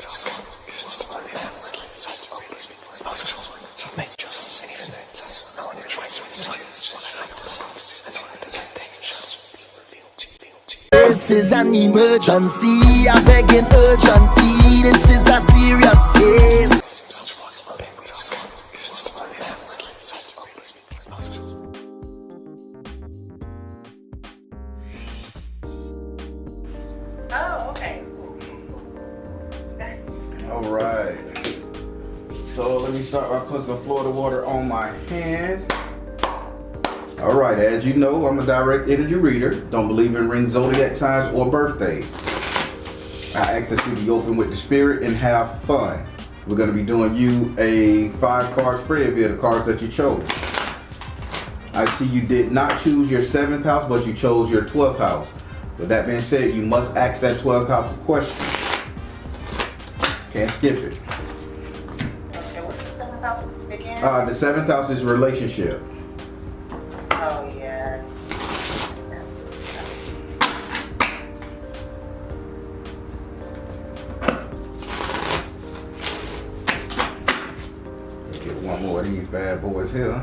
This is an emergency, I begging urgently. This is a serious case. Oh, okay. All right. So let me start by putting some Florida water on my hands. All right, as you know, I'm a direct energy reader. Don't believe in ring zodiac signs or birthdays. I ask that you be open with the spirit and have fun. We're going to be doing you a 5-card spread via the cards that you chose. I see you did not choose your 7th house, but you chose your 12th house. With that being said, you must ask that 12th house a question. Can't skip it. Okay, what's the 7th house again? The 7th house is relationship. Oh, yeah. Get one more of these bad boys here.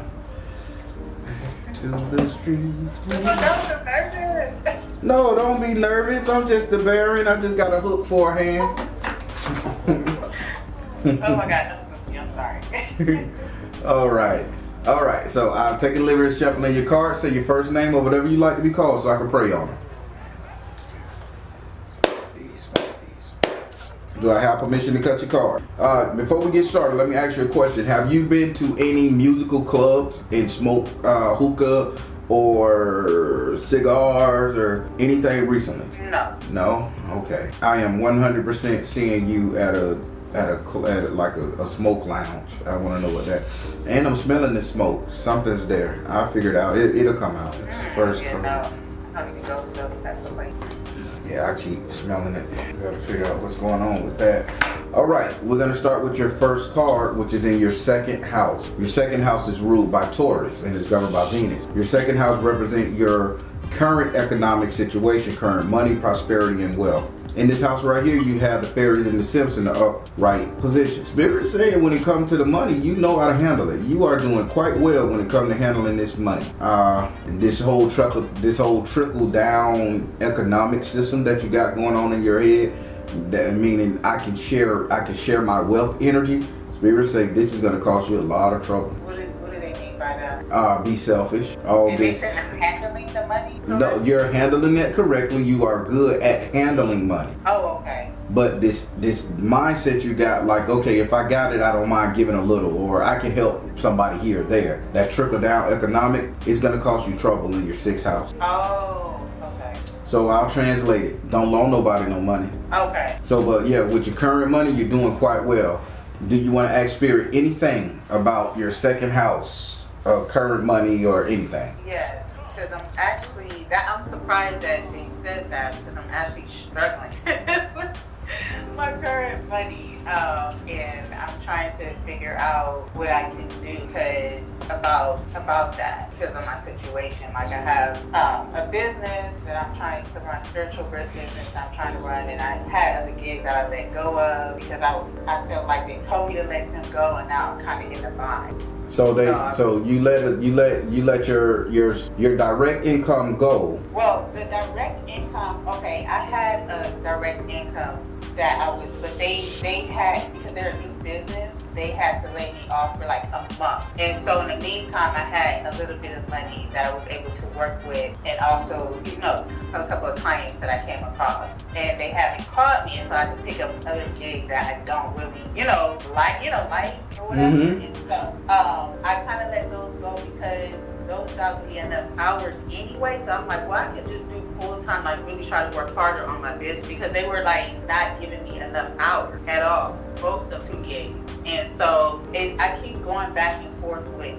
To the street. No, don't be nervous. I'm just a baron. I just got a hook for a hand. Oh my God, I'm sorry. All right. So I'm taking liberty shuffling your cards. Say your first name or whatever you like to be called, so I can pray on them. Do I have permission to cut your card? Before we get started, let me ask you a question. Have you been to any musical clubs and smoked hookah or cigars or anything recently? No. No? Okay. I am 100% seeing you at a smoke lounge. I want to know what that. And I'm smelling the smoke. Something's there. I'll figure it out. It'll come out. It's first. Yeah, no. I don't even go to those types of places. Yeah, I keep smelling it. Gotta figure out what's going on with that. All right, we're gonna start with your first card, which is in your 2nd house. Your 2nd house is ruled by Taurus and is governed by Venus. Your 2nd house represents your current economic situation, current money, prosperity, and wealth. In this house right here, you have the fairies and the simps in the upright position. Spirit saying when it comes to the money, you know how to handle it. You are doing quite well when it comes to handling this money. This whole trickle down economic system that you got going on in your head, that meaning I can share my wealth energy. Spirit say this is gonna cause you a lot of trouble. What do they mean by that? Be selfish. They said I'm handling the money? No, you're handling it correctly. You are good at handling money. Oh, okay. But this mindset you got, like, okay, if I got it, I don't mind giving a little, or I can help somebody here or there. That trickle down economic is going to cost you trouble in your 6th house. Oh, okay. So I'll translate it. Don't loan nobody no money. Okay. So, but yeah, with your current money, you're doing quite well. Do you want to ask Spirit anything about your 2nd house, current money, or anything? Yes, because I'm surprised that they said that, because I'm actually struggling with my current money, and I'm trying to figure out what I can do about that, because of my situation. Like, I have a business that I'm trying to run, spiritual business I'm trying to run, and I had other gigs that I let go of because I felt like they told me to let them go, and now I'm kind of in the bind. So you let your direct income go. Well, the direct income, okay, I had a direct income but they had, because they're a new business, they had to lay me off for like a month. And so in the meantime, I had a little bit of money that I was able to work with, and also, a couple of clients that I came across. And they haven't called me, and so I can pick up other gigs that I don't really, like or whatever. Mm-hmm. And so I kind of let those go because those jobs would be enough hours anyway. So I'm like, well, I could just do full time, like really try to work harder on my business, because they were like not giving me enough hours at all, both of 2 gigs. And so I keep going back and forth with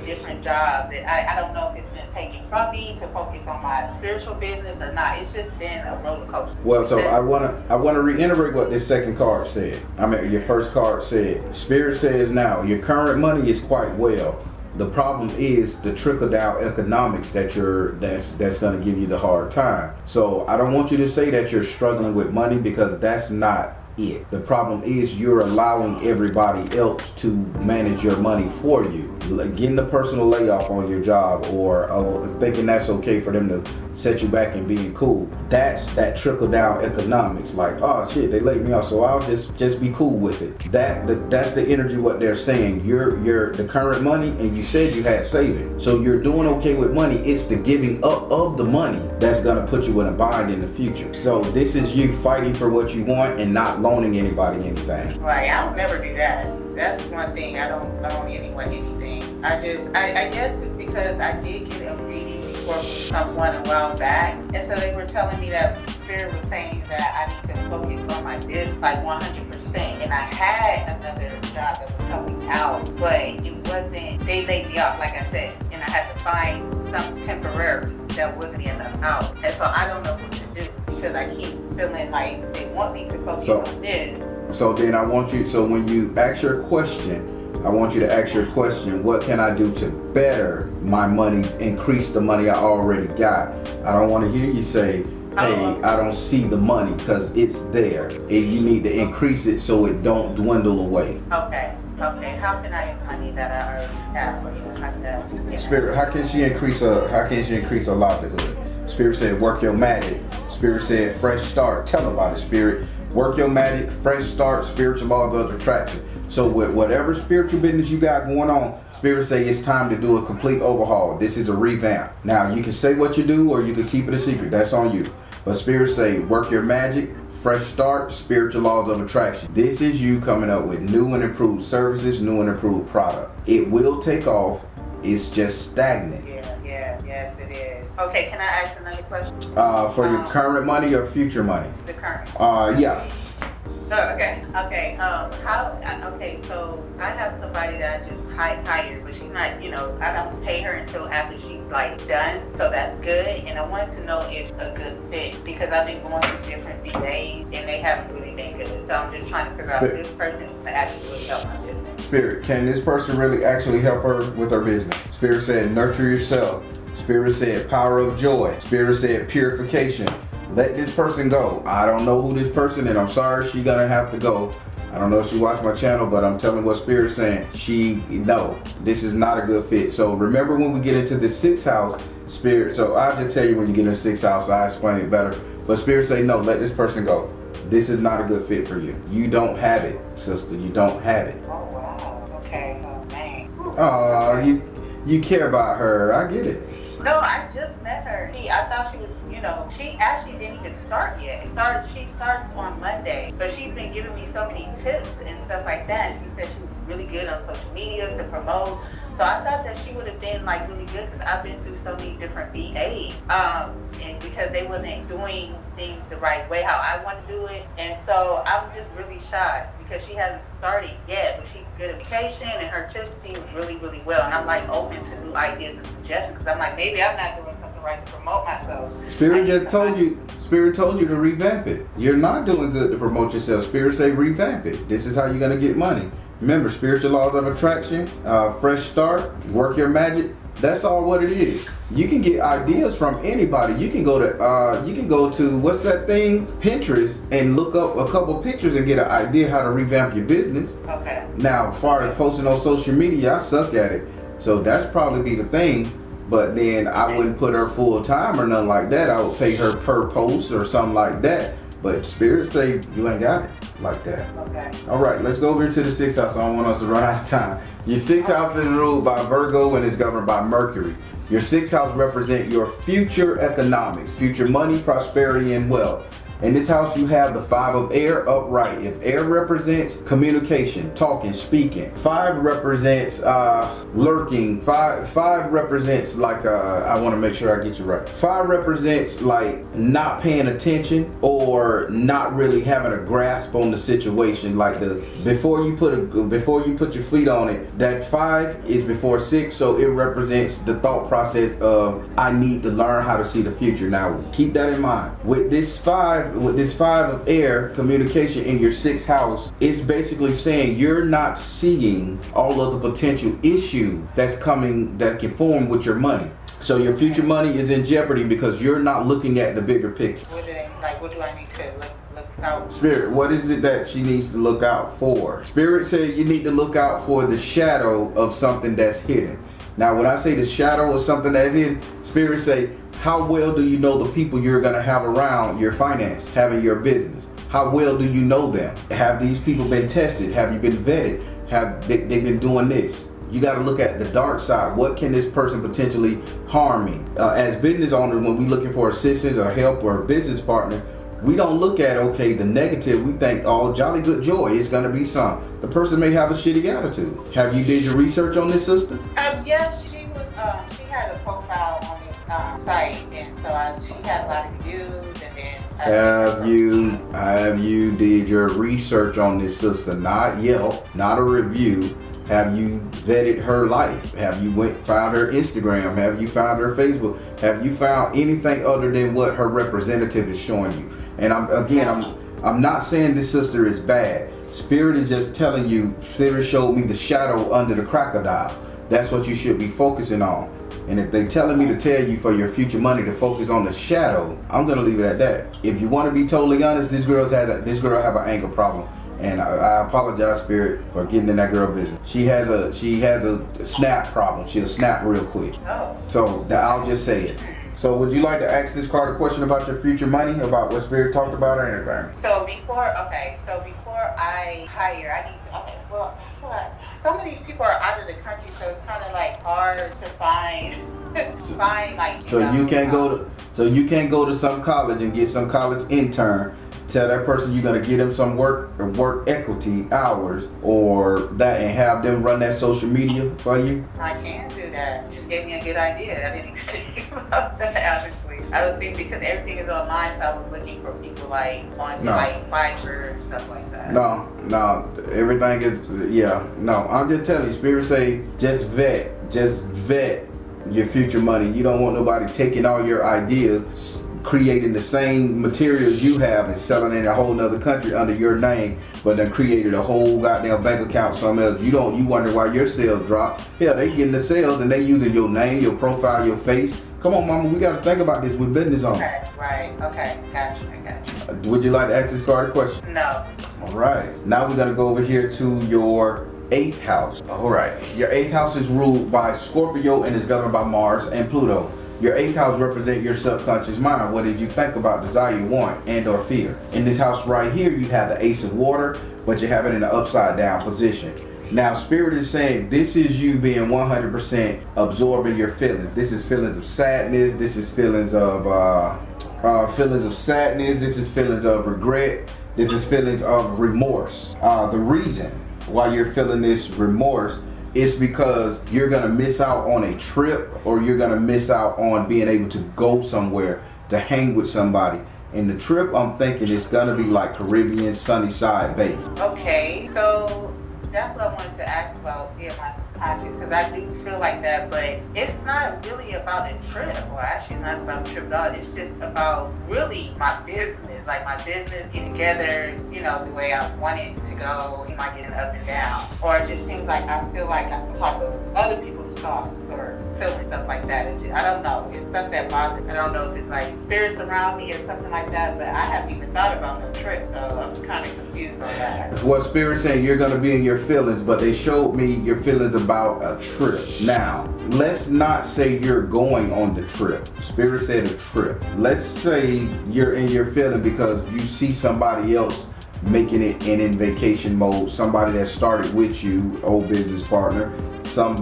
different jobs, and I don't know if it's been taken from me to focus on my spiritual business or not. It's just been a roller coaster. Well, so I wanna reiterate what this second card said. Your first card said, Spirit says now your current money is quite well. The problem is the trickle down economics that's going to give you the hard time. So I don't want you to say that you're struggling with money, because that's not it. The problem is you're allowing everybody else to manage your money for you. Like getting a personal layoff on your job, or thinking that's okay for them to set you back and being cool. That's that trickle down economics. Like, oh shit, they laid me off, so I'll just be cool with it. That's the energy what they're saying. You're the current money, and you said you had savings, so you're doing okay with money. It's the giving up of the money that's gonna put you in a bind in the future. So this is you fighting for what you want and not loaning anybody anything. Right, I'll never do that. That's one thing. I don't loan anyone anything. I guess it's because I did get a reading before from someone a while back, and so they were telling me that Spirit was saying that I need to focus on my business like 100%. And I had another job that was helping out, but it wasn't. They laid me off, like I said, and I had to find something temporary that wasn't enough out. And so I don't know what to do because I keep feeling like they want me to focus on this. So then I want you. So when you ask your question, I want you to ask your question, what can I do to better my money, increase the money I already got? I don't want to hear you say, hey, I don't see the money, because it's there. And you need to increase it so it don't dwindle away. Okay. How can I use money that I already have? Spirit, how can she increase a livelihood? Spirit said, work your magic. Spirit said, fresh start. Tell them about it, Spirit. Work your magic, fresh start, spiritual laws of attraction. So with whatever spiritual business you got going on, Spirit say it's time to do a complete overhaul. This is a revamp. Now you can say what you do, or you can keep it a secret. That's on you. But Spirit say work your magic, fresh start, spiritual laws of attraction. This is you coming up with new and improved services, new and improved product. It will take off. It's just stagnant. Yes, it is. Okay, can I ask another question? For your current money or future money? The current. Yeah. Okay. So I have somebody that I just hired, but she's not, I don't pay her until after she's like done. So that's good. And I wanted to know if it's a good fit, because I've been going through different VAs and they haven't really been good. So I'm just trying to figure out if this person can actually really help my business. Spirit, can this person really actually help her with her business? Spirit said nurture yourself. Spirit said power of joy. Spirit said purification. Let this person go. I don't know who this person, and I'm sorry she's gonna have to go. I don't know if she watched my channel, but I'm telling what Spirit's saying. This is not a good fit. So remember when we get into the 6th house, Spirit, so I'll just tell you when you get in the 6th house, I explain it better. But Spirit say no, let this person go. This is not a good fit for you. You don't have it, sister. You don't have it. Oh wow. Okay. Oh man. Oh, you care about her. I get it. No, I just met her. I thought she was, she actually didn't even start yet. She started on Monday, but she's been giving me so many tips and stuff like that. She said she was really good on social media to promote. So I thought that she would have been like really good, because I've been through so many different VAs, and because they wasn't doing things the right way, how I want to do it. And so I'm just really shocked because she hasn't started yet, but she's good at communication and her tips seem really, really well. And I'm like open to new ideas and suggestions, because I'm like, maybe I'm not doing something right to promote myself. Spirit told you to revamp it. You're not doing good to promote yourself. Spirit say revamp it. This is how you're going to get money. Remember, spiritual laws of attraction, fresh start, work your magic. That's all what it is. You can get ideas from anybody. You can go to what's that thing, Pinterest, and look up a couple pictures and get an idea how to revamp your business. Okay. Now, as far as posting on social media, I suck at it. So that's probably be the thing. But then I wouldn't put her full time or nothing like that. I would pay her per post or something like that. But Spirit say you ain't got it like that. Okay. All right, let's go over to the 6th house. I don't want us to run out of time. Your 6th house is ruled by Virgo and is governed by Mercury. Your 6th house represents your future economics, future money, prosperity, and wealth. In this house, you have the 5 of air upright. If air represents communication, talking, speaking. 5 represents lurking. 5 represents like, I want to make sure I get you right. 5 represents like not paying attention or not really having a grasp on the situation. Like before you put your feet on it, that 5 is before 6, so it represents the thought process of I need to learn how to see the future. Now keep that in mind. With this 5 of air, communication in your 6th house, it's basically saying you're not seeing all of the potential issue that's coming that can form with your money. So your future money is in jeopardy because you're not looking at the bigger picture. What do I need to look out? Spirit, what is it that she needs to look out for? Spirit said you need to look out for the shadow of something that's hidden. Now, when I say the shadow of something that's hidden, Spirit say, how well do you know the people you're going to have around your finance, having your business? How well do you know them? Have these people been tested? Have you been vetted? Have they been doing this? You got to look at the dark side. What can this person potentially harm me? As business owners, when we're looking for assistance or help or a business partner, we don't look at, okay, the negative. We think, oh, jolly good joy, it's going to be some. The person may have a shitty attitude. Have you did your research on this sister? Yes, she was. She had a profile on this site, and so she had a lot of views, and then. Have you did your research on this sister? Not Yelp, not a review. Have you vetted her life? Have you found her Instagram? Have you found her Facebook? Have you found anything other than what her representative is showing you? And I'm not saying this sister is bad. Spirit is just telling you, Spirit showed me the shadow under the crocodile. That's what you should be focusing on. And if they telling me to tell you for your future money to focus on the shadow, I'm gonna leave it at that. If you want to be totally honest, this girl have an anger problem. And I apologize, Spirit, for getting in that girl business. She has a snap problem. She'll snap real quick. Oh. So I'll just say it. So would you like to ask this card a question about your future money, about what Spirit talked about or anything? So before I hire, I need to, okay, well, some of these people are out of the country, so it's kind of like hard to find like. So you can't go to some college and get some college intern. Tell that person you're gonna get them some work equity hours or that, and have them run that social media for you. I can do that. You just gave me a good idea. I didn't even think about that, honestly. I was thinking because everything is online, so I was looking for people like on like Fiverr and stuff like that. No, everything is no. I'm just telling you, Spirit say just vet your future money. You don't want nobody taking all your ideas, creating the same materials you have and selling in a whole nother country under your name, but then created a whole goddamn bank account somewhere else. You wonder why your sales dropped. Hell, they getting the sales and they using your name, your profile, your face. Come on, mama, we gotta think about this with business owners. Okay, right, okay, gotcha. Would you like to ask this card a question? No. All right, now we're gonna go over here to your 8th house. All right, your 8th house is ruled by Scorpio and is governed by Mars and Pluto. Your 8th house represents your subconscious mind. What did you think about, desire, want, and or fear? In this house right here, you have the Ace of Water, but you have it in the upside down position. Now, Spirit is saying this is you being 100% absorbing your feelings. This is feelings of sadness. This is feelings of sadness. This is feelings of regret. This is feelings of remorse. The reason why you're feeling this remorse, it's because you're gonna miss out on a trip, or you're gonna miss out on being able to go somewhere to hang with somebody. And the trip, I'm thinking, is gonna be like Caribbean, sunny side base. Okay, so that's what I wanted to ask about, my subconscious, because I do feel like that, but it's not really about a trip. Well, actually, not about a trip at all. It's just about really my business, like my business getting together, the way I want it to go. Am I getting up and down? Or just things like I feel like I'm talking other people's thoughts or feeling stuff like that. It's just, I don't know. It's stuff that bothers me. I don't know if it's like spirits around me or something like that, but I haven't even thought about no trip, so I'm kind of confused on that. What Spirit's saying, you're gonna be in your feelings, but they showed me your feelings about a trip. Now, let's not say you're going on the trip. Spirit said a trip. Let's say you're in your feeling because you see somebody else making it and in vacation mode, somebody that started with you, old business partner, some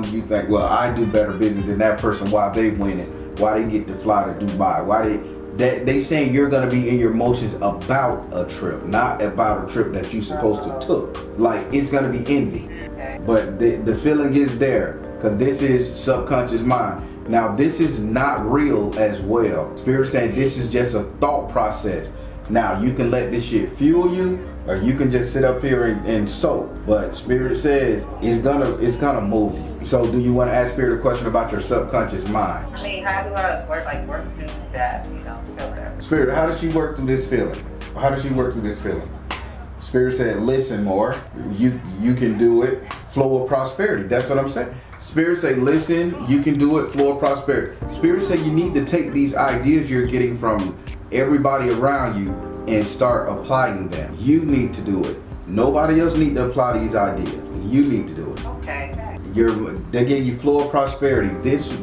you think, well, I do better business than that person, why they winning, why they get to fly to Dubai, they saying you're gonna be in your emotions about a trip, not about a trip that you supposed to took. Like, it's gonna be envy. But the feeling is there, because this is subconscious mind. Now, this is not real as well. Spirit saying this is just a thought process. Now, you can let this shit fuel you, or you can just sit up here and soak. But Spirit says it's gonna move you. So, do you want to ask Spirit a question about your subconscious mind? I mean, how do I work through that? Whatever. Spirit, how does she work through this feeling? Spirit said, listen more. You can do it. Flow of prosperity. That's what I'm saying. Spirit say, listen, you can do it. Flow of prosperity. Spirit say you need to take these ideas you're getting from everybody around you and start applying them. You need to do it. Nobody else need to apply these ideas. You need to do it. Okay. They give you flow of prosperity.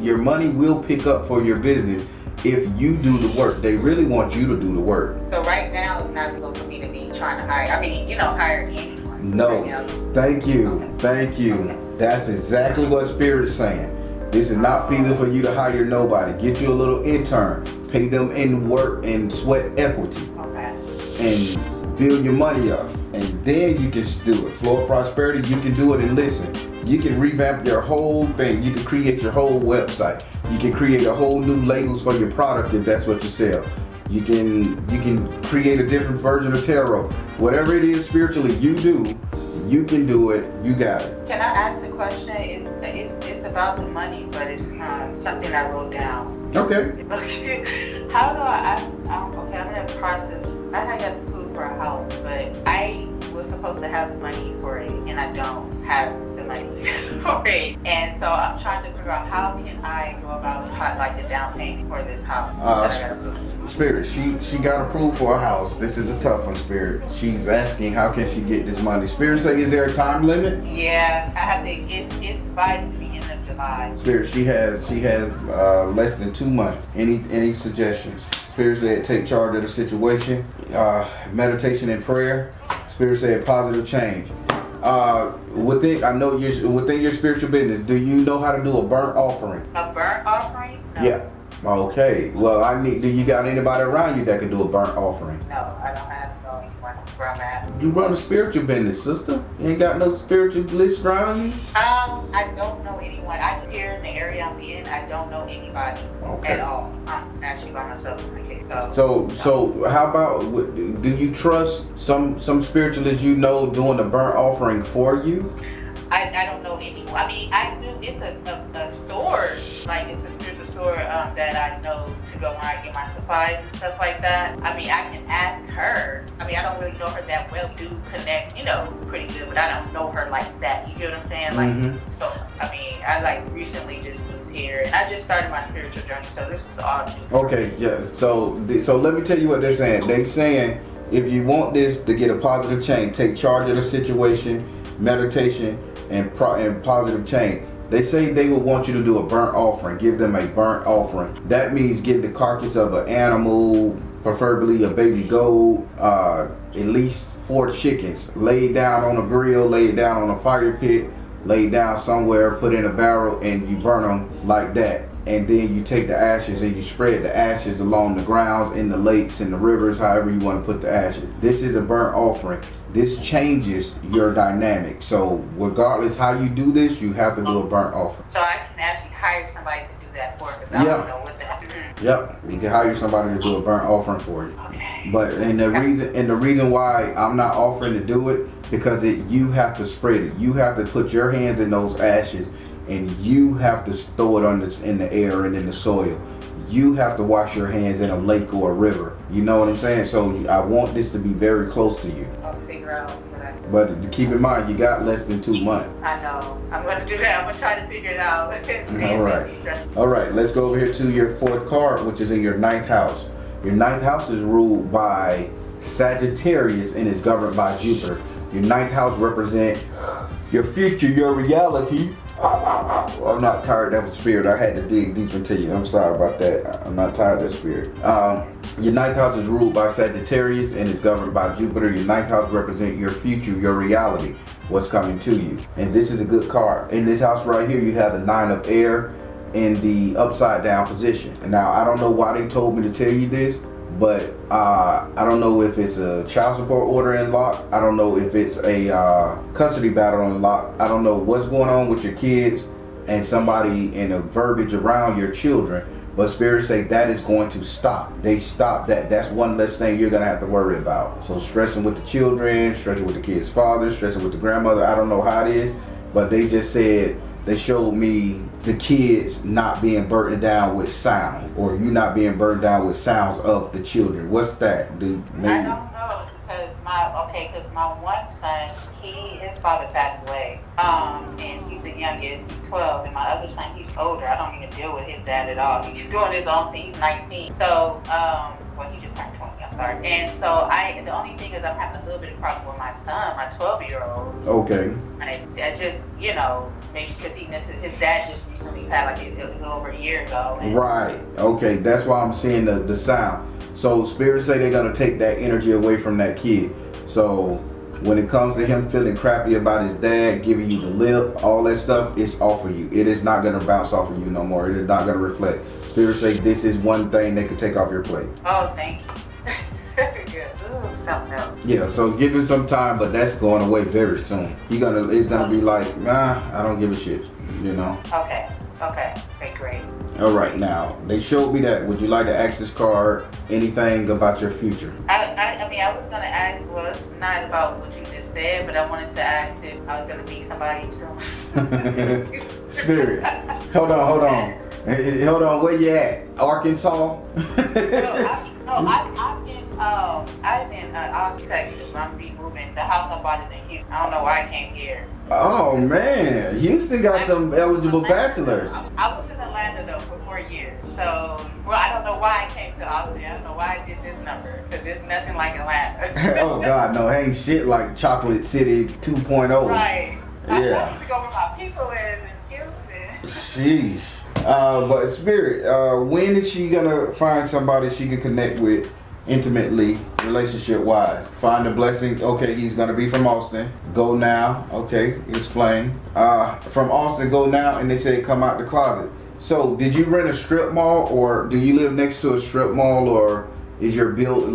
Your money will pick up for your business if you do the work. They really want you to do the work. So right now it's not good for me to be trying to hire. Hire anyone. No. Right now. Thank you. Okay. Thank you. Okay. That's exactly what Spirit's saying. This is not feasible for you to hire nobody. Get you a little intern. Pay them in work and sweat equity. Okay. And build your money up. And then you can do it. Flow of prosperity, you can do it. And listen, you can revamp your whole thing. You can create your whole website. You can create a whole new labels for your product if that's what you sell. You can create a different version of tarot. Whatever it is spiritually you do, you can do it. You got it. Can I ask a question? It's about the money, but it's something I wrote down. Okay. How do I'm in the process. I got the food for a house, but I was supposed to have the money for it, and I don't have the money for it. And so I'm trying to figure out how can I go about the down payment for this house that I gotta do. Spirit, she got approved for a house. This is a tough one, Spirit. She's asking how can she get this money. Spirit say, is there a time limit? Yeah, I have to. It's by the beginning of July. Spirit, she has less than 2 months. Any suggestions? Spirit said, take charge of the situation. Meditation and prayer. Spirit said, positive change. Within your spiritual business, do you know how to do a burnt offering? A burnt offering? No. Yeah. Okay. Well, do you got anybody around you that can do a burnt offering? No, I don't have anyone where I'm at. You run a spiritual business, sister. You ain't got no spiritualist around you? I don't know anyone. Here in the area I'm in, I don't know anybody at all. I'm actually by myself in the case. So how about, do you trust some spiritualists you know doing the burnt offering for you? I don't know anyone. I mean, I do. It's a store, it's a spiritual store that I know to go when I get my supplies and stuff like that. I mean, I can ask her. I mean, I don't really know her that well. We do connect, pretty good, but I don't know her like that. You get what I'm saying? So, I mean, I recently just moved here, and I just started my spiritual journey. So this is all new. Okay, yeah. So let me tell you what they're saying. They're saying if you want this to get a positive change, take charge of the situation, meditation, and positive change. They say they would want you to do a burnt offering. Give them a burnt offering. That means get the carcass of an animal, preferably a baby goat, at least 4 chickens. Lay it down on a grill, lay it down on a fire pit, lay it down somewhere, put in a barrel, and you burn them like that. And then you take the ashes and you spread the ashes along the grounds, in the lakes, in the rivers, however you want to put the ashes. This is a burnt offering. This changes your dynamic. So regardless how you do this, you have to do a burnt offering. So I can actually hire somebody to do that for me, because I don't know what the hell. Yep, you can hire somebody to do a burnt offering for you. Okay. But the reason why I'm not offering to do it, because you have to spread it. You have to put your hands in those ashes, and you have to throw it in the air and in the soil. You have to wash your hands in a lake or a river. You know what I'm saying? So I want this to be very close to you. I'll figure out that. But keep in mind, you got less than 2 months. I know. I'm going to do that. I'm going to try to figure it out. All right. Let's go over here to your 4th card, which is in your 9th house. Your 9th house is ruled by Sagittarius and is governed by Jupiter. Your 9th house represents your future, your reality. I'm not tired of that spirit. I had to dig deep into you. I'm sorry about that. I'm not tired of that spirit. Your 9th house is ruled by Sagittarius and is governed by Jupiter. Your 9th house represents your future, your reality, what's coming to you. And this is a good card. In this house right here, you have the 9 of air in the upside down position. Now, I don't know why they told me to tell you this, but I don't know if it's a child support order in lock. I don't know if it's a custody battle in lock. I don't know what's going on with your kids and somebody in a verbiage around your children. But spirits say that is going to stop. They stop that. That's one less thing you're going to have to worry about. So stressing with the children, stressing with the kid's father, stressing with the grandmother. I don't know how it is, but they just said, they showed me the kids not being burdened down with sound, or you not being burdened down with sounds of the children. What's that, dude? Maybe. I don't know, because my one son, his father passed away, and he's the youngest. He's 12, and my other son, he's older. I don't even deal with his dad at all. He's doing his own thing. He's 19. So, he just turned 20. I'm sorry. And so the only thing is I'm having a little bit of problem with my son, my 12-year-old. Okay. I just, maybe because his dad just recently passed like a little over a year ago. Right. Okay. That's why I'm seeing the sound. So spirits say they're gonna take that energy away from that kid. So when it comes to him feeling crappy about his dad, giving you the lip, all that stuff, it's off of you. It is not gonna bounce off of you no more. It is not gonna reflect. Spirits say this is one thing they could take off your plate. Oh, thank you. Good. Ooh, something else. Yeah, so give him some time, but that's going away very soon. It's gonna be like, nah, I don't give a shit, Okay, great. All right, now they showed me that. Would you like to ask this card anything about your future? I mean, I was gonna ask. Well, it's not about what you just said, but I wanted to ask if I was gonna meet somebody soon. Spirit, hold on. Where you at? Arkansas? I've been Austin, Texas. I'm be moving. The house I bought is in Houston. I don't know why I came here. Oh man, Houston got some eligible bachelors. I was in Atlanta though for 4 years, so I don't know why I came to Austin. I don't know why I did this number because there's nothing like Atlanta. Oh God, no, ain't shit like Chocolate City 2.0. Right. Yeah. I wanted to go where my people is in Houston. Sheesh. But Spirit, when is she gonna find somebody she can connect with intimately, relationship wise? Find a blessing. Okay, he's gonna be from Austin. Go now. Okay, explain. From Austin, go now, and they say come out the closet. So, did you rent a strip mall, or do you live next to a strip mall, or is your build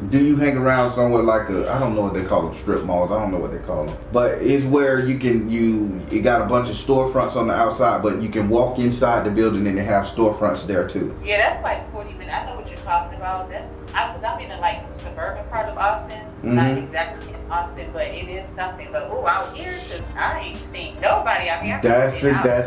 do you hang around somewhere like I don't know what they call them, strip malls. I don't know what they call them, but it's where it got a bunch of storefronts on the outside, but you can walk inside the building and they have storefronts there too. Yeah, that's like 40 minutes. I know what you're talking about. I'm in a suburban part of Austin, not exactly in Austin, but it is something. But out here, cause I ain't seen nobody out here. That's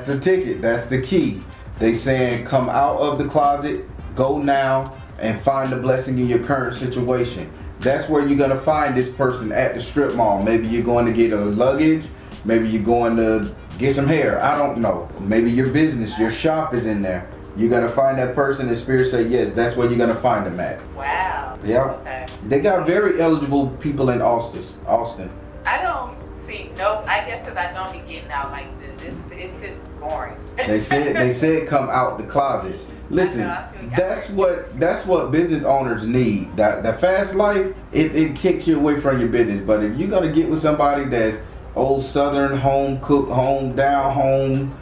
the ticket. That's the key. They saying come out of the closet, go now, and find the blessing in your current situation. That's where you're gonna find this person at the strip mall. Maybe you're going to get a luggage. Maybe you're going to get some hair. I don't know. Maybe your business, your shop is in there. You're gonna find that person, and Spirit say yes, that's where you're gonna find them at. Wow. Yeah. Okay. They got very eligible people in Austin. I don't see I guess because I don't be getting out like this. It's just boring. They said come out the closet. Listen, that's what business owners need. That fast life, it kicks you away from your business. But if you're gonna get with somebody that's old Southern, home cooked, home down, home,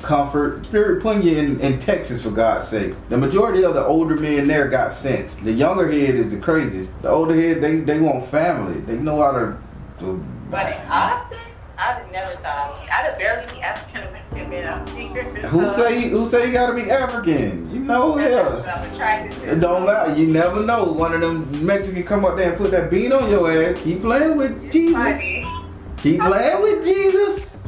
comfort, Spirit putting you in Texas, for God's sake. The majority of the older men there got sense. The younger head is the craziest. The older head, they want family. They know how to. But in Austin, I never thought I'd have barely be African American been out here. Who say you gotta be African? That's what I'm attracted to. It don't matter. You never know. One of them Mexicans come up there and put that bean on your ass. Keep playing with Jesus. Funny. Keep playing with Jesus.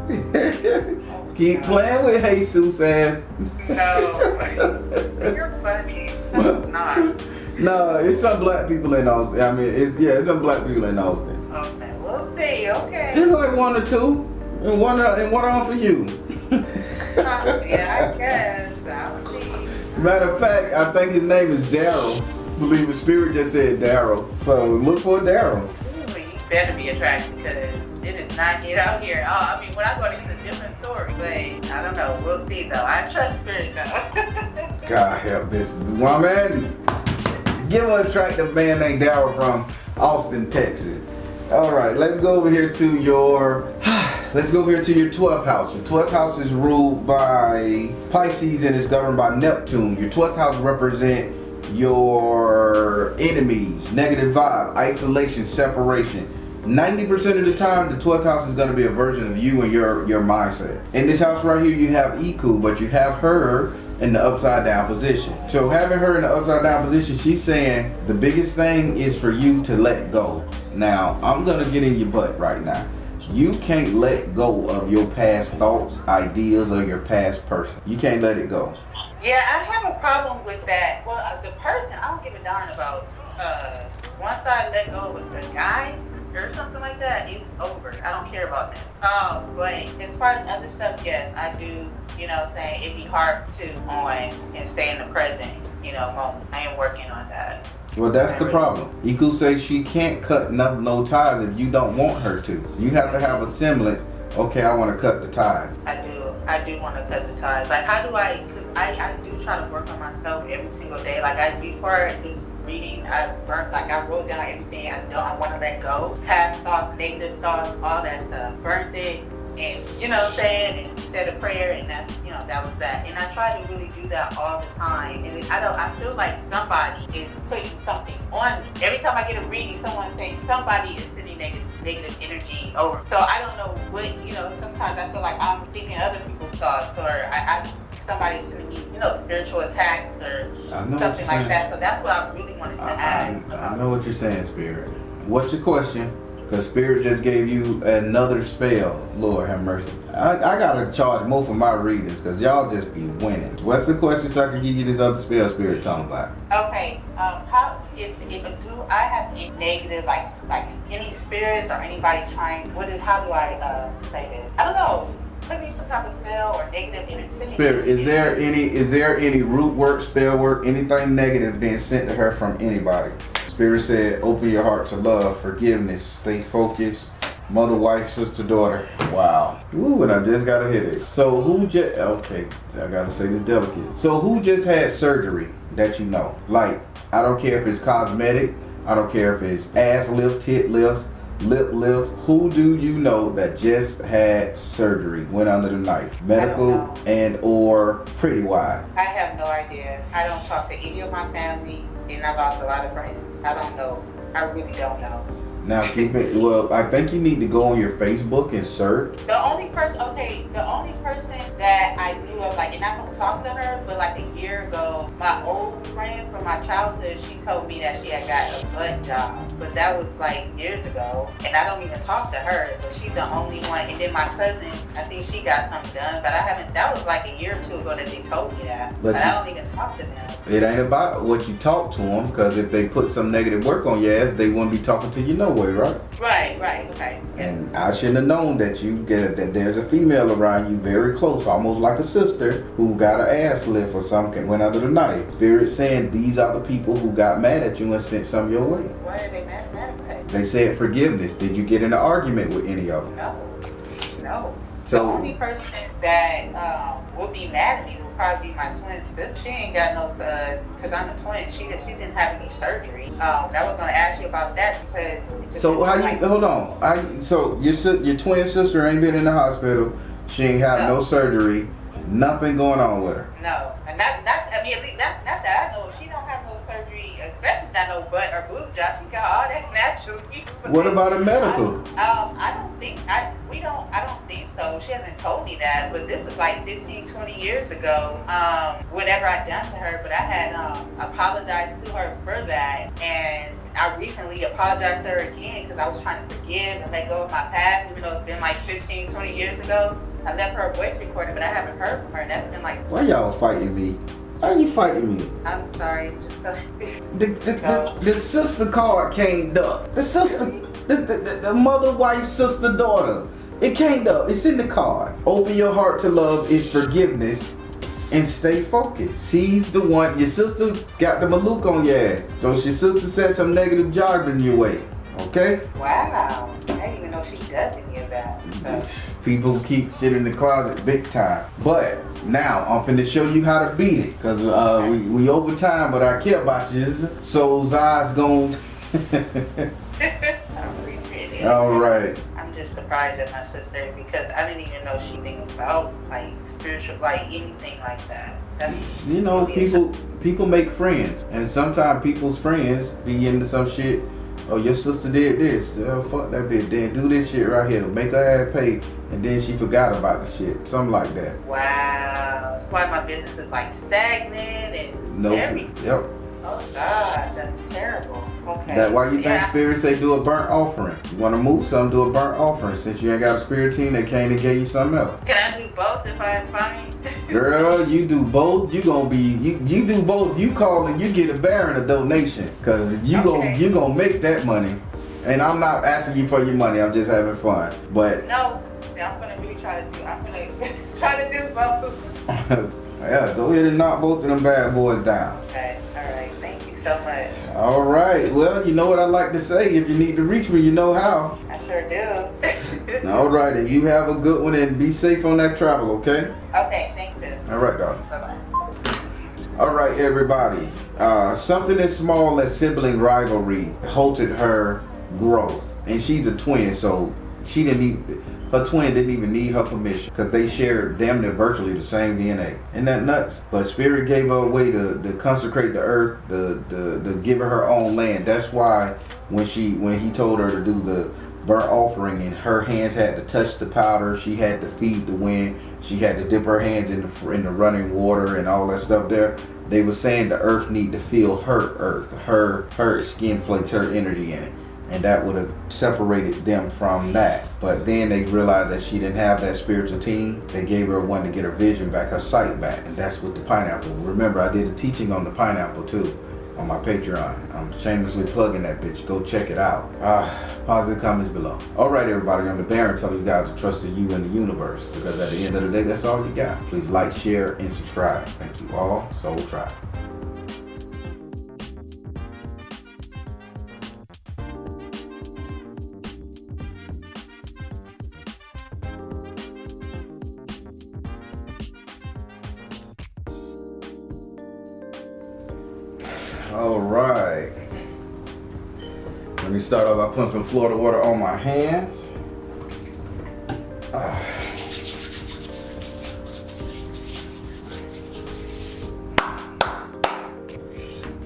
Keep playing with Jesus ass. No, you're funny. Not. No, it's some black people in Austin. I mean, it's some black people in Austin. Okay, we'll see. Okay. It's like one or two, and one on for you. Yeah, I guess. I'll see. Matter of fact, I think his name is Daryl. Believe it, Spirit just said Daryl. So look for Daryl. You better be attracted because it is not get out here. I mean, when I go to, it's a different story. But I don't know. We'll see though. I trust Spirit though. God help this woman. Give her an attractive man named Daryl from Austin, Texas. All right, let's go over here to your 12th house. Your 12th house is ruled by Pisces and is governed by Neptune. Your 12th house represents your enemies, negative vibe, isolation, separation. 90% of the time, the 12th house is going to be a version of you and your mindset. In this house right here, you have Iku, but you have her in the upside down position. So having her in the upside down position, she's saying the biggest thing is for you to let go. Now, I'm going to get in your butt right now. You can't let go of your past thoughts, ideas, or your past person. You can't let it go. Yeah, I have a problem with that. Well, the person, I don't give a darn about. Once I let go of a guy or something like that, it's over. I don't care about that. But as far as other stuff, yes, I do. It'd be hard to on and stay in the present, moment. I am working on that. Well, that's the problem. Iku says she can't cut no ties if you don't want her to. You have to have a semblance. Okay, I want to cut the ties. I do want to cut the ties. Like, how do I? Because I do try to work on myself every single day. Like, before this reading, I wrote down everything I want to let go. Past thoughts, negative thoughts, all that stuff. Burnt it, and you know what I'm saying? And said a prayer, and that's, you know, that was that. And I try to really do that all the time. And I feel like somebody is putting something on me. Every time I get a reading, someone saying somebody is putting negative energy over. So I don't know what, you know, sometimes I feel like I'm thinking other people's thoughts, or somebody's sending me, you know, spiritual attacks or something like that. So that's what I really wanted to ask. I know what you're saying, Spirit. What's your question? Because Spirit just gave you another spell. Lord have mercy. I gotta charge more for my readings because y'all just be winning. What's the question so I can give you this other spell Spirit talking about? Okay. How if do I have any negative like any spirits or anybody trying? How do I say this? I don't know. Could be some type of spell or negative energy. Spirit, is there any root work, spell work, anything negative being sent to her from anybody? Spirit said, open your heart to love, forgiveness, stay focused. Mother, wife, sister, daughter. Wow. Ooh, and I just got a headache. So okay, I gotta say this delicate. So who just had surgery that you know? Like, I don't care if it's cosmetic, I don't care if it's ass lift, tit lifts, lip lifts. Who do you know that just had surgery, went under the knife? Medical and or pretty wide? I have no idea. I don't talk to any of my family, and I lost a lot of friends. I don't know. I really don't know. Now keep it. Well, I think you need to go on your Facebook and search. The only person that I knew of, like, and I don't talk to her, but like a year ago, my old friend from my childhood, she told me that she had got a butt job, but that was like years ago, and I don't even talk to her, but she's the only one. And then my cousin, I think she got something done, but I haven't. That was like a year or two ago that they told me that, but I don't even talk to them. It ain't about what you talk to them, because if they put some negative work on your ass, they wouldn't be talking to you no way, right? Right, okay. And I shouldn't have known that that there's a female around you very close, almost like a sister, who got an ass lift or something, went under the knife. Spirit saying these are the people who got mad at you and sent some your way. Why are they mad at me? They said forgiveness. Did you get in an argument with any of them? No. So, the only person that would be mad at me would probably be my twin sister. She ain't got no, because I'm a twin. She didn't have any surgery. I was gonna ask you about that because. So hold on. So your twin sister ain't been in the hospital. She ain't had no surgery. Nothing going on with her. No, and not at least not that I know. She don't have no surgery, especially not no butt or boob job. She got all that naturally. What about a medical? I don't think so. She hasn't told me that, but this is like 15, 20 years ago. Whatever I done to her, but I had apologized to her for that, and I recently apologized to her again because I was trying to forgive and let go of my past, even though it's been like 15, 20 years ago. I left her a voice recording, but I haven't heard from her. That's been like. Why y'all fighting me? Why are you fighting me? I'm sorry. Just the sister card came up. The sister, the mother, wife, sister, daughter. It came up. It's in the card. Open your heart to love is forgiveness, and stay focused. She's the one. Your sister got the malook on your ass. So your sister said some negative jargon your way. Okay? Wow. I didn't even know she does any of that. People keep shit in the closet big time. But now I'm finna show you how to beat it. Cause we over time, but I care about you. Soul's eyes gon' I appreciate it. All right. I'm just surprised at my sister because I didn't even know she think about like spiritual, like anything like that. That's people make friends, and sometimes people's friends be into some shit. Oh, your sister did this. Oh, fuck that bitch. Then do this shit right here to make her ass pay, and then she forgot about the shit. Something like that. Wow. That's why my business is like stagnant and everything. Yep. Oh gosh, that's terrible. Okay. That's why you think spirits say do a burnt offering. You want to move something, do a burnt offering. Since you ain't got a spirit team that came and gave you something else. Can I do both if I find? Girl, you do both. You gonna be you do both. You call and you get a Baron a donation, cause you gonna make that money. And I'm not asking you for your money. I'm just having fun. But no, I'm gonna really try to do. I'm gonna try to do both. Yeah, go ahead and knock both of them bad boys down. Okay, all right. Thank you so much. All right. Well, you know what I like to say. If you need to reach me, you know how. I sure do. All right. And you have a good one and be safe on that travel, okay? Okay, thanks, sis. All right, darling. Bye-bye. All right, everybody. Something as small as sibling rivalry halted her growth. And she's a twin, so her twin didn't even need her permission because they shared damn near virtually the same DNA. Isn't that nuts? But Spirit gave her a way to consecrate the earth, to give her own land. That's why when he told her to do the burnt offering and her hands had to touch the powder, she had to feed the wind, she had to dip her hands in the running water and all that stuff there. They were saying the earth need to feel her earth, her skin flakes, her energy in it. And that would have separated them from that. But then they realized that she didn't have that spiritual team. They gave her one to get her vision back, her sight back. And that's with the pineapple. Remember, I did a teaching on the pineapple too on my Patreon. I'm shamelessly plugging that bitch. Go check it out. Positive comments below. All right, everybody. I'm the Baron telling you guys to trust in you and the universe. Because at the end of the day, that's all you got. Please like, share, and subscribe. Thank you all. Soul Tribe. All right. Let me start off by putting some Florida water on my hands.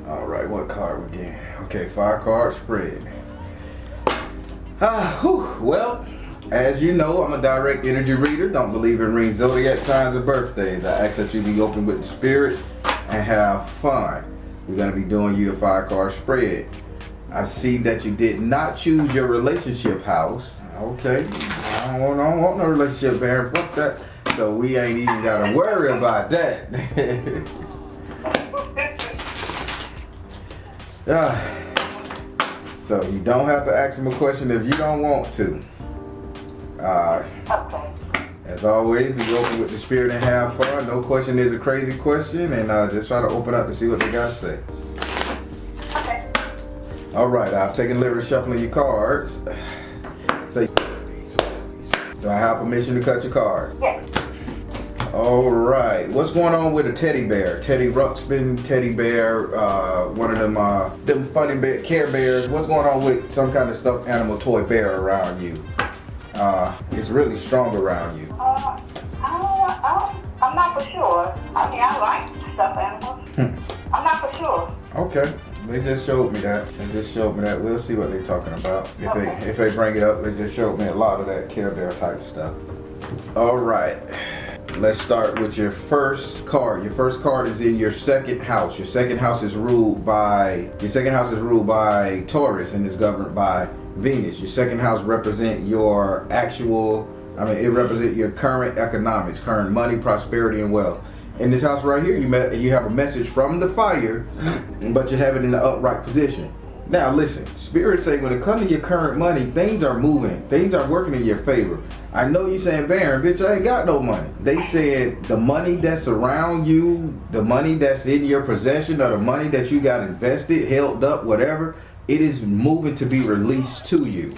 All right, what card we get? Okay, 5-card spread. Well, as you know, I'm a direct energy reader. Don't believe in ring zodiac signs or birthdays. I ask that you be open with the spirit and have fun. We're going to be doing you a 5-card spread. I see that you did not choose your relationship house. Okay. I don't want no relationship, Baron. Fuck that. So we ain't even got to worry about that. So you don't have to ask him a question if you don't want to. Okay. As always, be open with the spirit and have fun. No question is a crazy question, and just try to open up to see what they got to say. Okay. All right, I've taken liberty shuffling your cards. Say, do I have permission to cut your cards? Yes. All right, what's going on with a teddy bear? Teddy Ruxpin, teddy bear, one of them funny Care Bears. What's going on with some kind of stuffed animal toy bear around you? It's really strong around you. I'm not for sure. I mean, I like stuffed animals. I'm not for sure. Okay. They just showed me that. We'll see what they're talking about. If they bring it up, they just showed me a lot of that Care Bear type stuff. All right. Let's start with your first card. Your first card is in your second house. Your second house is ruled by Taurus and is governed by Venus. Your second house represents your it represents your current economics, current money, prosperity, and wealth. In this house right here, you have a message from the fire, but you have it in the upright position. Now listen, Spirit say when it comes to your current money, things are moving. Things are working in your favor. I know you saying, Baron, bitch, I ain't got no money. They said the money that's around you, the money that's in your possession, or the money that you got invested, held up, whatever, it is moving to be released to you.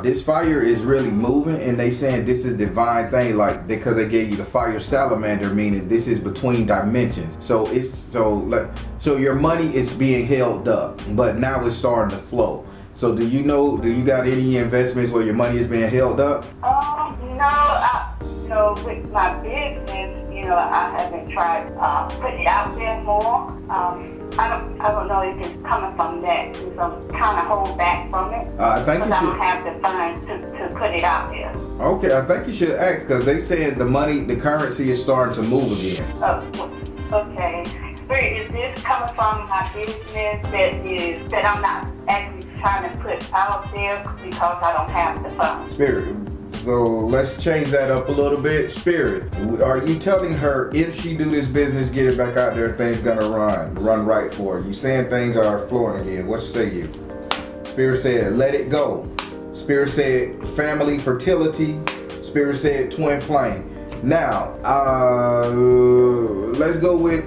This fire is really moving, and they saying this is divine thing, like because they gave you the fire salamander, meaning this is between dimensions. So so your money is being held up, but now it's starting to flow. So do you got any investments where your money is being held up? No, with my business, I haven't tried putting it out there more. I don't know if it's coming from that, so I'm kind of hold back from it. I think you should. I don't have the funds to put it out there. Okay, I think you should ask because they said the currency is starting to move again. Okay. Spirit, is this coming from my business that I'm not actually trying to put out there because I don't have the funds? Spirit. So let's change that up a little bit. Spirit, are you telling her if she do this business, get it back out there, things gonna run right for her? You saying things are flowing again. What say you? Spirit said, let it go. Spirit said family fertility. Spirit said twin flame. Now, let's go with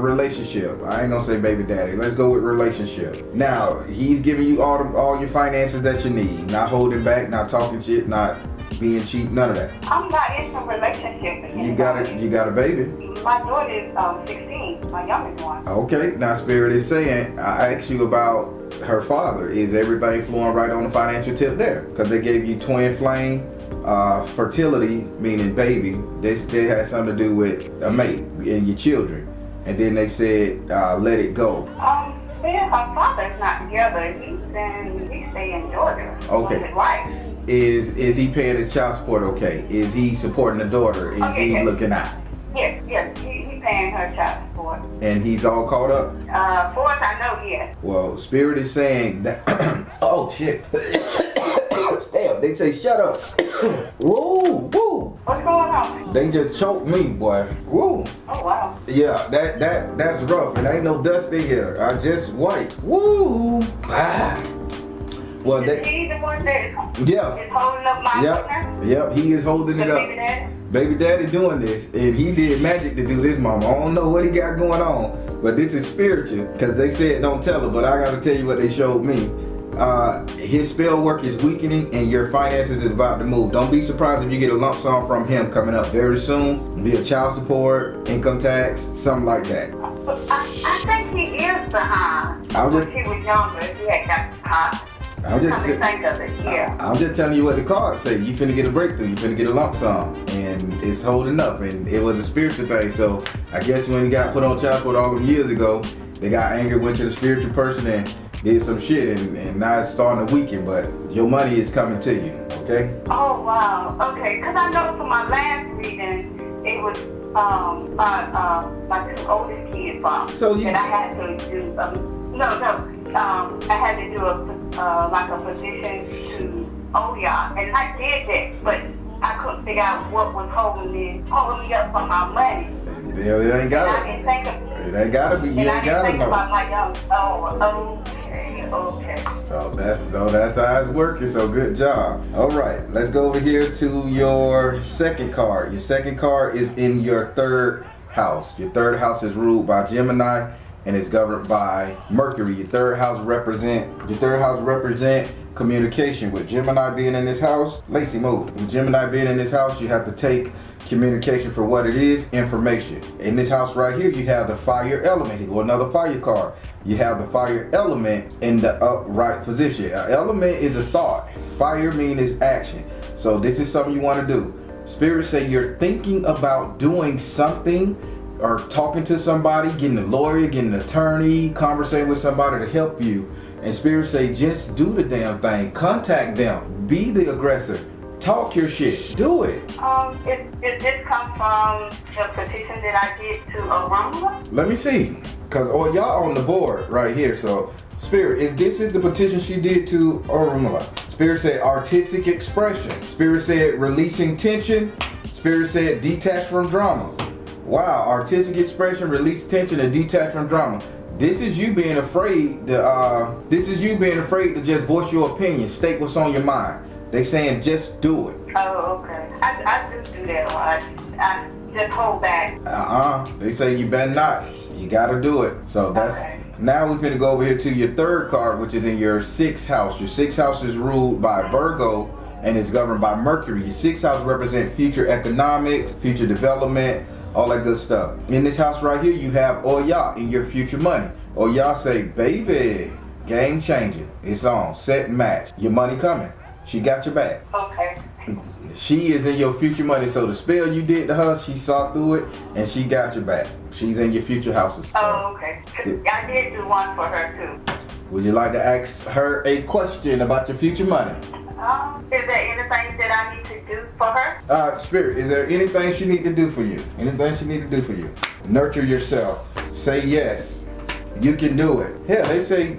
relationship. I ain't gonna say baby daddy. Let's go with relationship. Now, he's giving you all your finances that you need. Not holding back, not talking shit, not being cheap, none of that. I'm not in a relationship with You got a baby. My daughter is 16, my youngest one. Okay, now Spirit is saying, I asked you about her father. Is everything flowing right on the financial tip there? Because they gave you twin flame, fertility, meaning baby. This had something to do with a mate and your children. And then they said, let it go. Well, her father's not together. We stay in Georgia. Okay. With his wife. Is he paying his child support okay? Is he supporting the daughter? Is he looking out? Yes, he paying her child support. And he's all caught up? For as I know, yes. Well, Spirit is saying that, oh shit. Damn, they say shut up. Woo, woo. What's going on? They just choked me, boy. Woo. Oh, wow. Yeah, that's rough. And ain't no dust in here. I just white. Woo. Ah. Well, Is he the one that is holding up my partner? Yep, he is holding it up. Baby daddy? Baby daddy doing this, and he did magic to do this, mama. I don't know what he got going on, but this is spiritual, because they said don't tell her, but I got to tell you what they showed me. His spell work is weakening, and your finances is about to move. Don't be surprised if you get a lump sum from him coming up very soon, via child support, income tax, something like that. I think he is behind. When he was younger, he had got caught. I'm just telling you what the cards say. You finna get a breakthrough. You finna get a lump sum, and it's holding up. And it was a spiritual thing. So I guess when he got put on child support all them years ago, they got angry, went to the spiritual person and did some shit, and now it's starting to weaken. But your money is coming to you. Okay? Oh wow. Okay. Because I know for my last reading, it was my two oldest kids' mom. So you. And I had to do I had to do a position to OYA, and I did that, but I couldn't figure out what was holding me up for my money. It ain't got to. It ain't gotta be. You ain't gotta know. About my young. Okay. So that's how it's working. So good job. All right, let's go over here to your second card. Your second card is in your third house. Your third house is ruled by Gemini and is governed by Mercury. Your third house represent communication. With Gemini being in this house, Lacey move. With Gemini being in this house, you have to take communication for what it is, information. In this house right here, you have the fire element. Here go another fire card. You have the fire element in the upright position. An element is a thought. Fire means action. So this is something you want to do. Spirit say you're thinking about doing something, or talking to somebody, getting a lawyer, getting an attorney, conversating with somebody to help you. And Spirit say, just do the damn thing. Contact them. Be the aggressor. Talk your shit. Do it. Did this come from the petition that I did to Arumala? Let me see. Because y'all on the board right here. So, Spirit, this is the petition she did to Arumala. Spirit said artistic expression. Spirit said releasing tension. Spirit said detach from drama. Wow, artistic expression, release tension, and detach from drama. This is you being afraid to just voice your opinion, state what's on your mind. They saying just do it. Oh, okay. I do that a lot. I just hold back. They say you better not. You gotta do it. So that's okay. Now we're gonna go over here to your third card, which is in your sixth house. Your sixth house is ruled by Virgo and is governed by Mercury. Your sixth house represents future economics, future development, all that good stuff. In this house right here, you have Oya in your future money. Oya say, baby, game changing. It's on, set and match. Your money coming. She got your back. Okay. She is in your future money. So the spell you did to her, she saw through it and she got your back. She's in your future houses. Oh, okay. I did do one for her too. Would you like to ask her a question about your future money? Is there anything that I need to do for her? Spirit, is there anything she need to do for you? Anything she need to do for you? Nurture yourself. Say yes. You can do it. They say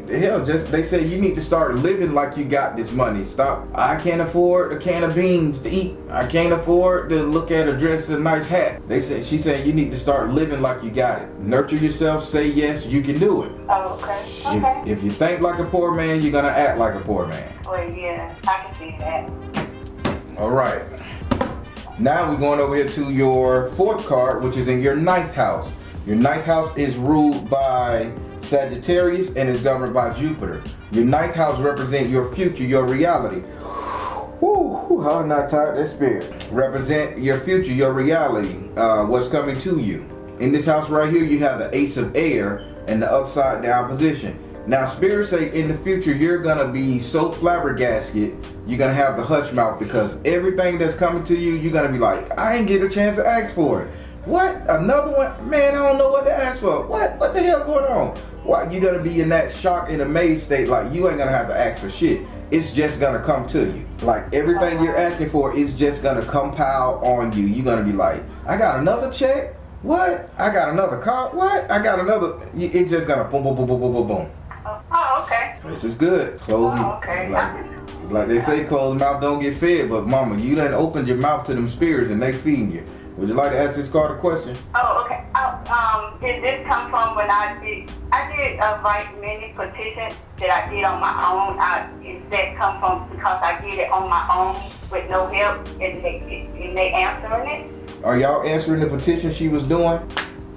you need to start living like you got this money. Stop. I can't afford a can of beans to eat. I can't afford to look at a dress and a nice hat. She's saying you need to start living like you got it. Nurture yourself. Say yes. You can do it. Oh, okay. Okay. If you think like a poor man, you're gonna act like a poor man. Well, yeah, I can see that. All right. Now we're going over here to your fourth card, which is in your ninth house. Your ninth house is ruled by Sagittarius and is governed by Jupiter. Your ninth house represents your future, your reality. Woo, I'm not tired, that spirit. Represent your future, your reality, what's coming to you. In this house right here, you have the Ace of Air and the upside down position. Now, spirits say in the future, you're gonna be so flabbergasted, you're gonna have the hush mouth because everything that's coming to you, you're gonna be like, I ain't get a chance to ask for it. What? Another one? Man, I don't know what to ask for. What the hell going on? Why? You're gonna be in that shock and amazed state, like you ain't gonna have to ask for shit. It's just gonna come to you. Like everything you're asking for is just gonna compile on you. You're gonna be like, I got another check? What? I got another car? What? I got another. It's just gonna boom, boom, boom, boom, boom, boom, boom. Oh, okay. This is good. Close. Okay. Like they say, closed mouth don't get fed. But mama, you done opened your mouth to them spirits and they feeding you. Would you like to ask this card a question? Oh, okay. Did this come from when I did write many petitions that I did on my own? Did that come from because I did it on my own with no help and they answering it? Are y'all answering the petition she was doing?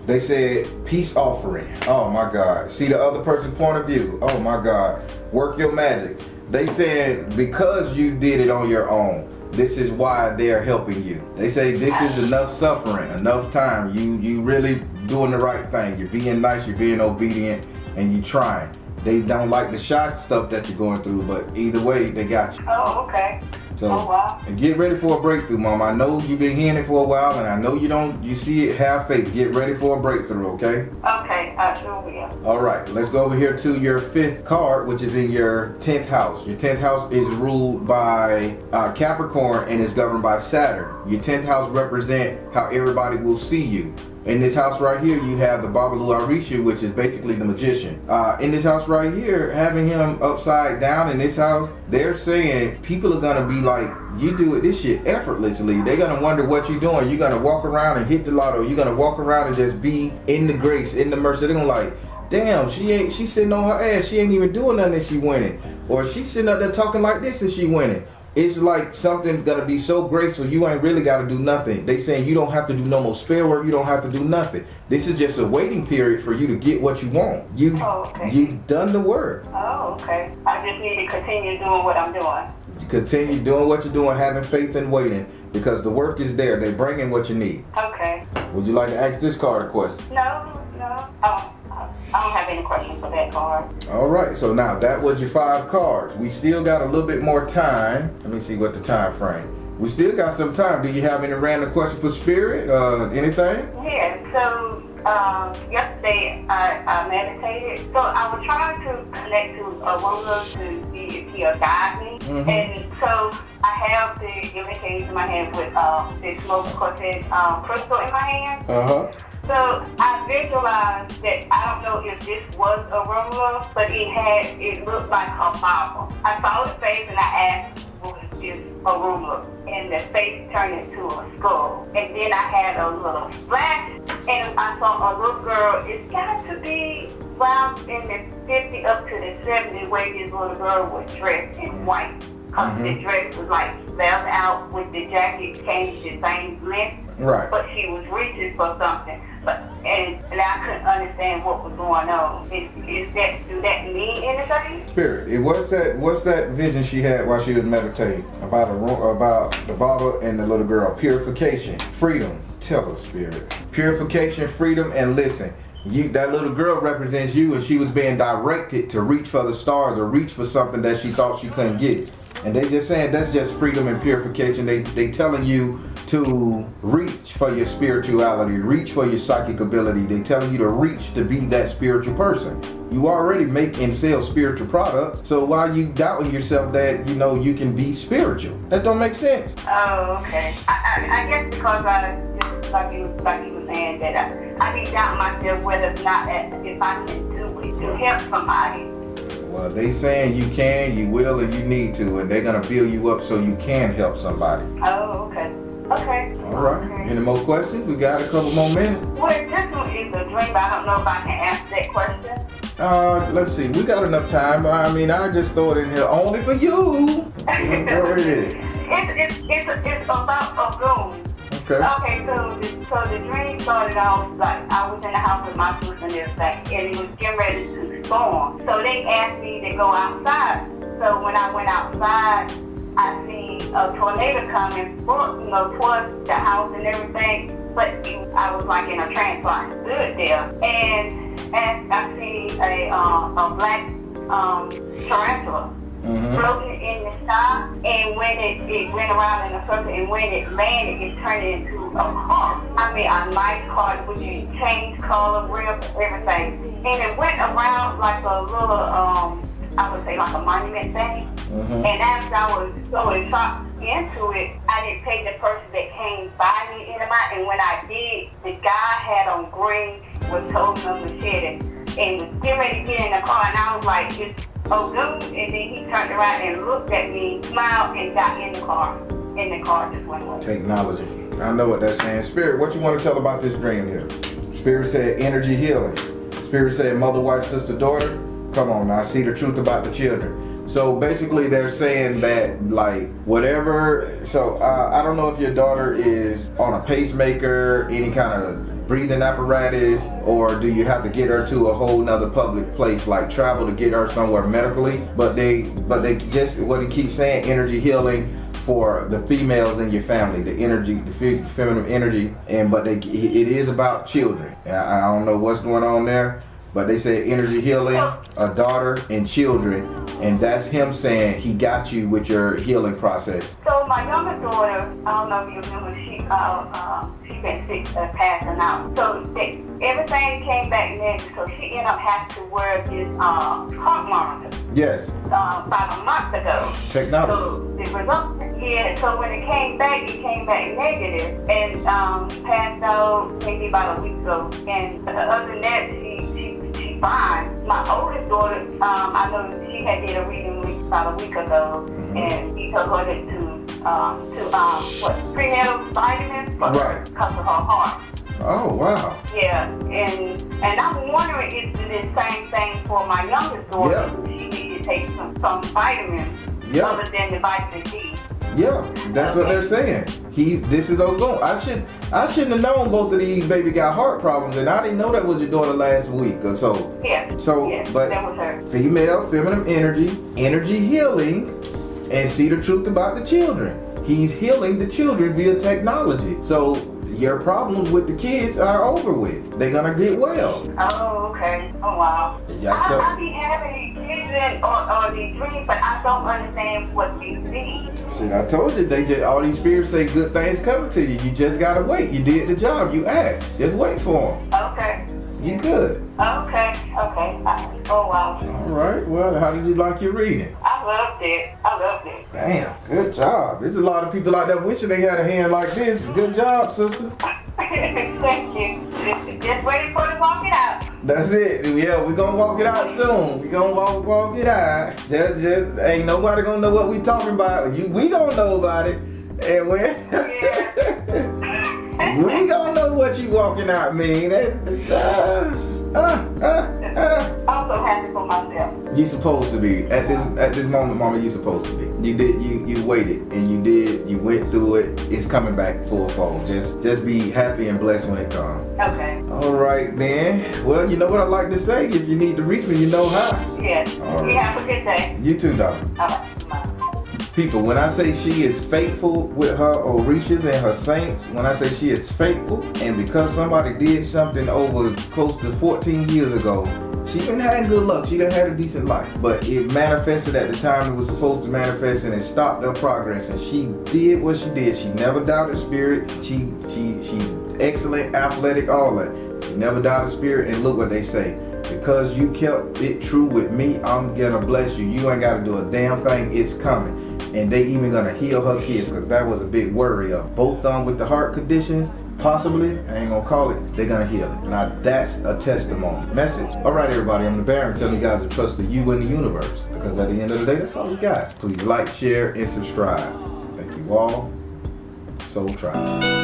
They said peace offering. Oh my God. See the other person's point of view. Oh my God. Work your magic. They said because you did it on your own, this is why they're helping you. They say this is enough suffering, enough time. You really doing the right thing. You're being nice, you're being obedient, and you trying. They don't like the shot stuff that you're going through, but either way, they got you. Oh, okay. So, wow. And get ready for a breakthrough, Mom. I know you've been hearing it for a while, and I know you see it, have faith. Get ready for a breakthrough, okay? Okay, I sure will. All right, let's go over here to your fifth card, which is in your 10th house. Your 10th house is ruled by Capricorn and is governed by Saturn. Your 10th house represents how everybody will see you. In this house right here, you have the Babalu Arishu, which is basically the magician. In this house right here, having him upside down in this house, they're saying people are gonna be like, you do this shit effortlessly. They're gonna wonder what you're doing. You're gonna walk around and hit the lotto. You're gonna walk around and just be in the grace, in the mercy. They're gonna like, damn, she's sitting on her ass. She ain't even doing nothing and she winning. Or she's sitting up there talking like this and she winning. It's like something gonna be so graceful, you ain't really gotta do nothing. They saying you don't have to do no more spare work, you don't have to do nothing. This is just a waiting period for you to get what you want. You've done the work. Oh, okay. I just need to continue doing what I'm doing. You continue doing what you're doing, having faith and waiting, because the work is there. They bring in what you need. Okay. Would you like to ask this card a question? No. I don't have any questions for that card. All right, so now that was your 5 cards. We still got a little bit more time. Let me see what the time frame. We still got some time. Do you have any random question for Spirit? Anything? Yeah, so yesterday I meditated. So I was trying to connect to a ruler to see if he'll guide me. Mm-hmm. And so I have the indicator in my hand with this smoke quartet crystal in my hand. Uh-huh. So I visualized that, I don't know if this was a ruler, but it looked like a Bible. I saw the face and I asked, was this a ruler? And the face turned into a skull. And then I had a little splash, and I saw a little girl. It's got to be around in the 50 up to the 70 where this little girl was dressed in white. Because the dress was like spelled out with the jacket came the same length. Right. But she was reaching for something. And I couldn't understand what was going on. Do that mean anything? Spirit, what's that vision she had while she was meditating about the Baba and the little girl? Purification, freedom. Tell us, Spirit. Purification, freedom, and listen. That little girl represents you, and she was being directed to reach for the stars or reach for something that she thought she couldn't get. And they just saying that's just freedom and purification. They telling you to reach for your spirituality, reach for your psychic ability. They telling you to reach to be that spiritual person. You already make and sell spiritual products, so why are you doubting yourself that you can be spiritual? That don't make sense. Oh, okay. I guess because like you were saying that I be doubting myself whether or not if I can do it to help somebody. Well, they saying you can, you will, and you need to, and they're gonna build you up so you can help somebody. Oh, okay. Okay. All right. Okay. Any more questions? We got a couple more minutes. Well, this one is a dream, but I don't know if I can answer that question. Let's see. We got enough time. I just throw it in here only for you. There it is. It's about a room. Okay. Okay, so the dream started off like I was in the house with my sister and everything, and it was getting ready to storm. So they asked me to go outside. So when I went outside, I seen a tornado coming, towards the house and everything. But I was like in a trance, like good there. And I see a black tarantula floating in the sky. And when it went around in a circle, and when it landed, it turned into a car. I mean, a nice car with the change color, rims, everything. And it went around like a little, I would say like a monument thing. And after I was so shocked into it, I didn't pay the person that came by me in the mind. And when I did, the guy had on green, was holding up the shed and was getting ready to get in the car. And I was like, it's oh dude. And then he turned around and looked at me, smiled, and got in the car. And the car just went away. Technology. I know what that's saying. Spirit, what you want to tell about this dream here? Spirit said energy healing. Spirit said mother, wife, sister, daughter. Come on now, see the truth about the children. So basically they're saying that like whatever, so I don't know if your daughter is on a pacemaker, any kind of breathing apparatus, or do you have to get her to a whole nother public place, like travel to get her somewhere medically? But they just, what he keeps saying, energy healing for the females in your family, the energy, the feminine energy, but it is about children. I don't know what's going on there. But they say energy healing, a daughter, and children. And that's him saying he got you with your healing process. So my younger daughter, I don't know if you remember, she been sick, passing out. So everything came back negative. So she ended up having to wear this heart monitor. Yes. About a month ago. Technology. So the result, so when it came back negative. And passed out maybe about a week ago. And other than that, she fine. My oldest daughter, I know she had did a reading about a week ago, and he took her to prenatal vitamins because of her heart. Oh wow. Yeah, and I'm wondering if it's the same thing for my youngest daughter. Yeah. She needed to take some vitamins other than the vitamin D. Yeah, that's what they're saying. This is ongoing. I shouldn't have known both of these baby got heart problems, and I didn't know that was your daughter last week or so. Yeah. But that was her. Female, feminine energy healing, and see the truth about the children. He's healing the children via technology. So your problems with the kids are over with. They're gonna get well. Oh, okay. Oh, wow. I be having these visions or these dreams, but I don't understand what these mean. See, I told you, all these spirits say good things coming to you. You just gotta wait. You did the job. You asked. Just wait for them. Okay. You good. Okay. Oh, wow. All right. Well, how did you like your reading? I loved it. Damn, good job. There's a lot of people out there wishing they had a hand like this. Good job, sister. Thank you. Just waiting for to walk it out. That's it. Yeah, we're gonna walk it out soon. We're gonna walk it out. Just ain't nobody gonna know what we talking about. We gonna know about it. And when we gonna know what you walking out mean. I'm so happy for myself. You supposed to be. At this moment, mama, you supposed to be. You waited and you went through it. It's coming back full fold. Just be happy and blessed when it comes. Okay. All right then. Well, you know what I like to say. If you need to reach me, you know how. Yes. All right. You have a good day. You too, doctor. All right. Bye. People, when I say she is faithful with her Orishas and her saints, when I say she is faithful, and because somebody did something over close to 14 years ago, she been having good luck. She done had a decent life, but it manifested at the time it was supposed to manifest, and it stopped her progress. And she did what she did. She never doubted spirit. She's excellent, athletic, all that. She never doubted spirit. And look what they say. Because you kept it true with me, I'm gonna bless you. You ain't gotta do a damn thing. It's coming. And they even gonna heal her kids, because that was a big worry of both of them with the heart conditions. Possibly, I ain't gonna call it, they're gonna heal it. Now that's a testimony. Message. All right, everybody, I'm the Baron telling you guys to trust in you and the universe, because at the end of the day, that's all you got. Please like, share, and subscribe. Thank you all. S.O.L Tribe.